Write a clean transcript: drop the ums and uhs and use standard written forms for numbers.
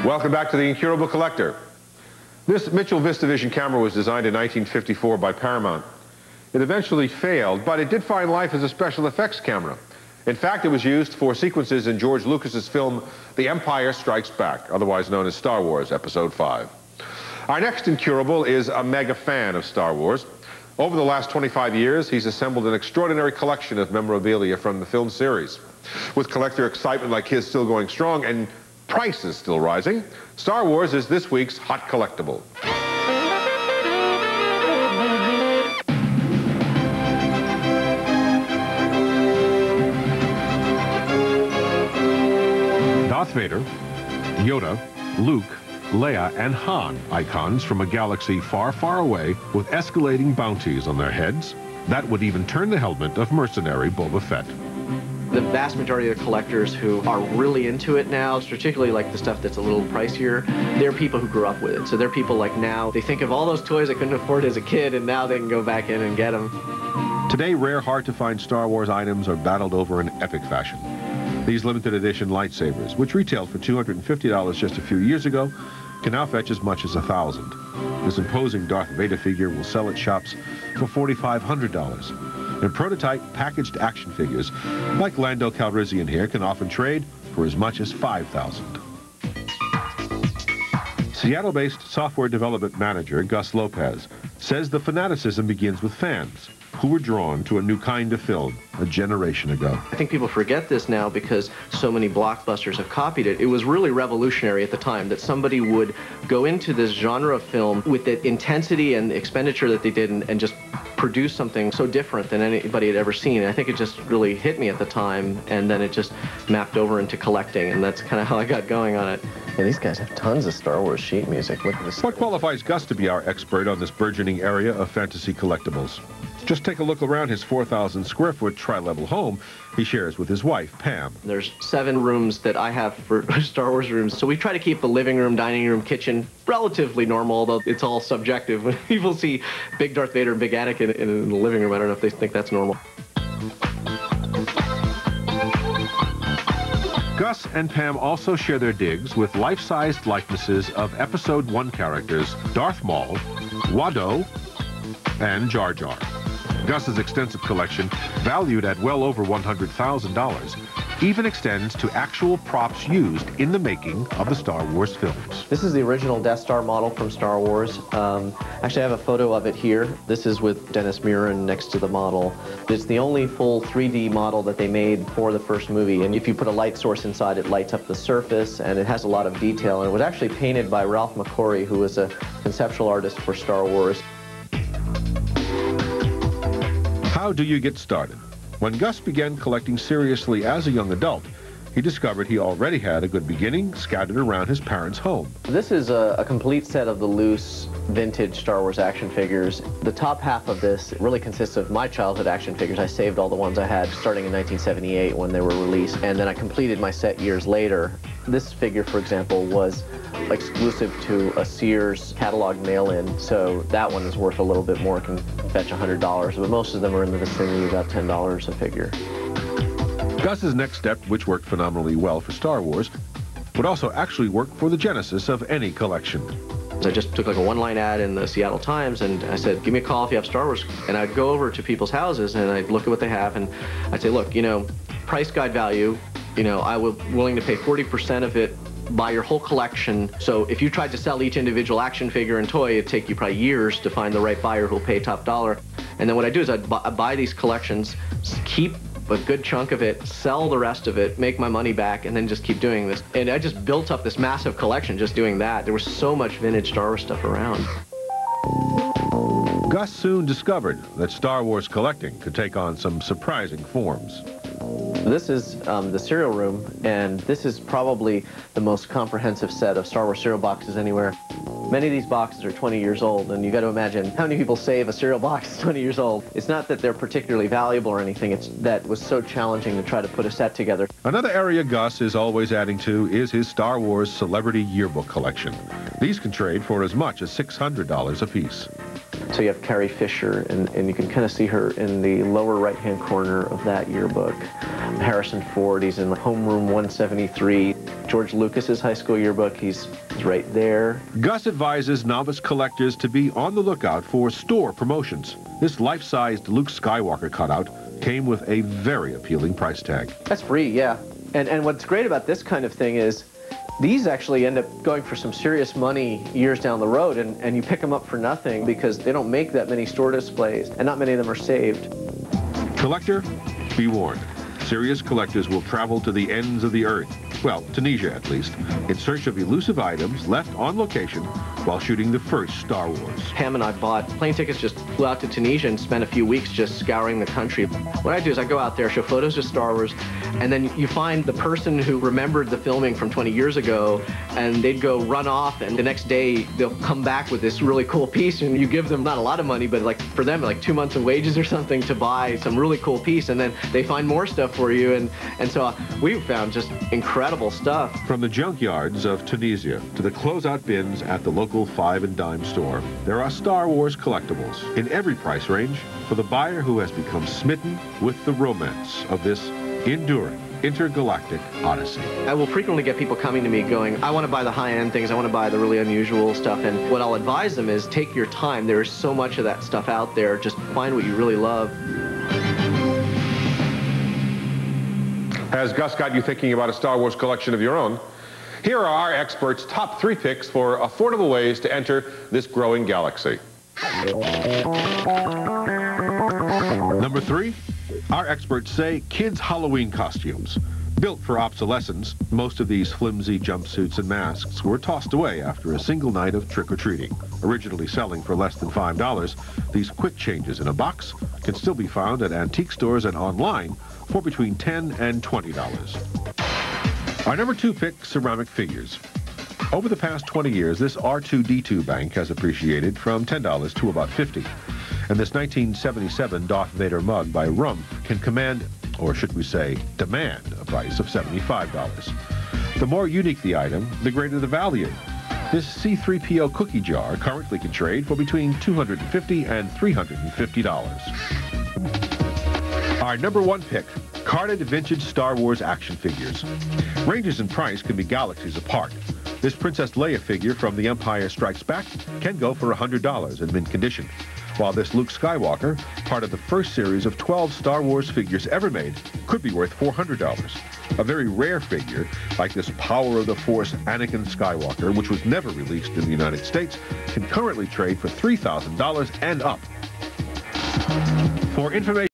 Welcome back to the Incurable Collector. This Mitchell VistaVision camera was designed in 1954 by Paramount. It eventually failed, but it did find life as a special effects camera. In fact, it was used for sequences in George Lucas's film The Empire Strikes Back, otherwise known as Star Wars Episode 5. Our next Incurable is a mega fan of Star Wars. Over the last 25 years, he's assembled an extraordinary collection of memorabilia from the film series. With collector excitement like his still going strong and prices still rising, Star Wars is this week's hot collectible. Darth Vader, Yoda, Luke, Leia, and Han, icons from a galaxy far, far away with escalating bounties on their heads. That would even turn the helmet of mercenary Boba Fett. The vast majority of collectors who are really into it now, particularly like the stuff that's a little pricier, they're people who grew up with it. So they're people like now, they think of all those toys they couldn't afford as a kid, and now they can go back in and get them. Today, rare, hard-to-find Star Wars items are battled over in epic fashion. These limited edition lightsabers, which retailed for $250 just a few years ago, can now fetch as much as $1,000. This imposing Darth Vader figure will sell at shops for $4,500. And prototype packaged action figures, like Lando Calrissian here, can often trade for as much as $5,000. Seattle-based software development manager Gus Lopez says the fanaticism begins with fans who were drawn to a new kind of film a generation ago. I think people forget this now because so many blockbusters have copied it. It was really revolutionary at the time that somebody would go into this genre of film with the intensity and the expenditure that they did and just produce something so different than anybody had ever seen. I think it just really hit me at the time, and then it just mapped over into collecting, and that's kind of how I got going on it. Yeah, these guys have tons of Star Wars sheet music. Look at this. What qualifies Gus to be our expert on this burgeoning area of fantasy collectibles? Just take a look around his 4,000 square foot tri-level home he shares with his wife, Pam. There's 7 rooms that I have for Star Wars rooms, so we try to keep the living room, dining room, kitchen relatively normal, although it's all subjective. When people see big Darth Vader and big Anakin in the living room, I don't know if they think that's normal. Gus and Pam also share their digs with life-sized likenesses of Episode 1 characters Darth Maul, Watto, and Jar Jar. Gus's extensive collection, valued at well over $100,000, even extends to actual props used in the making of the Star Wars films. This is the original Death Star model from Star Wars. Actually, I have a photo of it here. This is with Dennis Muren next to the model. It's the only full 3D model that they made for the first movie, and if you put a light source inside, it lights up the surface, and it has a lot of detail, and it was actually painted by Ralph McQuarrie, who was a conceptual artist for Star Wars. How do you get started? When Gus began collecting seriously as a young adult, he discovered he already had a good beginning scattered around his parents' home. This is a complete set of the loose vintage Star Wars action figures. The top half of this really consists of my childhood action figures. I saved all the ones I had starting in 1978 when they were released, and then I completed my set years later. This figure, for example, was exclusive to a Sears catalog mail-in, so that one is worth a little bit more. It can fetch $100, but most of them are in the vicinity of about $10 a figure. Gus's next step, which worked phenomenally well for Star Wars, would also actually work for the genesis of any collection. I just took like a one-line ad in the Seattle Times, and I said, give me a call if you have Star Wars. And I'd go over to people's houses, and I'd look at what they have, and I'd say, look, you know, price guide value, you know, I was willing to pay 40% of it, buy your whole collection. So if you tried to sell each individual action figure and toy, it'd take you probably years to find the right buyer who'll pay top dollar. And then what I do is I'd buy these collections, keep a good chunk of it, sell the rest of it, make my money back, and then just keep doing this. And I just built up this massive collection just doing that. There was so much vintage Star Wars stuff around. Gus soon discovered that Star Wars collecting could take on some surprising forms. This is the cereal room, and this is probably the most comprehensive set of Star Wars cereal boxes anywhere. Many of these boxes are 20 years old, and you got to imagine how many people save a cereal box that's 20 years old. It's not that they're particularly valuable or anything, it's that it was so challenging to try to put a set together. Another area Gus is always adding to is his Star Wars Celebrity Yearbook collection. These can trade for as much as $600 apiece. So you have Carrie Fisher, and you can kind of see her in the lower right-hand corner of that yearbook. Harrison Ford, he's in homeroom 173. George Lucas's high school yearbook, he's right there. Gus advises novice collectors to be on the lookout for store promotions. This life-sized Luke Skywalker cutout came with a very appealing price tag. That's free, yeah. And what's great about this kind of thing is these actually end up going for some serious money years down the road, and you pick them up for nothing because they don't make that many store displays, and not many of them are saved. Collector, be warned. Serious collectors will travel to the ends of the earth, well, Tunisia at least, in search of elusive items left on location while shooting the first Star Wars. Pam and I bought plane tickets, just flew out to Tunisia and spent a few weeks just scouring the country. What I do is I go out there, show photos of Star Wars, and then you find the person who remembered the filming from 20 years ago, and they'd go run off, and the next day they'll come back with this really cool piece, and you give them not a lot of money, but like for them like 2 months of wages or something to buy some really cool piece, and then they find more stuff for you, and so we found just incredible stuff. From the junkyards of Tunisia to the closeout bins at the local 5 and dime store, there are Star Wars collectibles in every price range for the buyer who has become smitten with the romance of this enduring intergalactic odyssey. I will frequently get people coming to me going, I want to buy the high-end things, I want to buy the really unusual stuff, and what I'll advise them is take your time. There is so much of that stuff out there. Just find what you really love. Has Gus got you thinking about a Star Wars collection of your own? Here are our experts' top 3 picks for affordable ways to enter this growing galaxy. Number 3, our experts say kids' Halloween costumes. Built for obsolescence, most of these flimsy jumpsuits and masks were tossed away after a single night of trick-or-treating. Originally selling for less than $5, these quick changes in a box can still be found at antique stores and online for between $10 and $20. Our number 2 pick, ceramic figures. Over the past 20 years, this R2-D2 bank has appreciated from $10 to about $50. And this 1977 Darth Vader mug by Rumpf can command, or should we say, demand, a price of $75. The more unique the item, the greater the value. This C-3PO cookie jar currently can trade for between $250 and $350. Our number 1 pick, carded vintage Star Wars action figures. Ranges in price can be galaxies apart. This Princess Leia figure from The Empire Strikes Back can go for $100 in mint condition, while this Luke Skywalker, part of the first series of 12 Star Wars figures ever made, could be worth $400. A very rare figure, like this Power of the Force Anakin Skywalker, which was never released in the United States, can currently trade for $3,000 and up. For information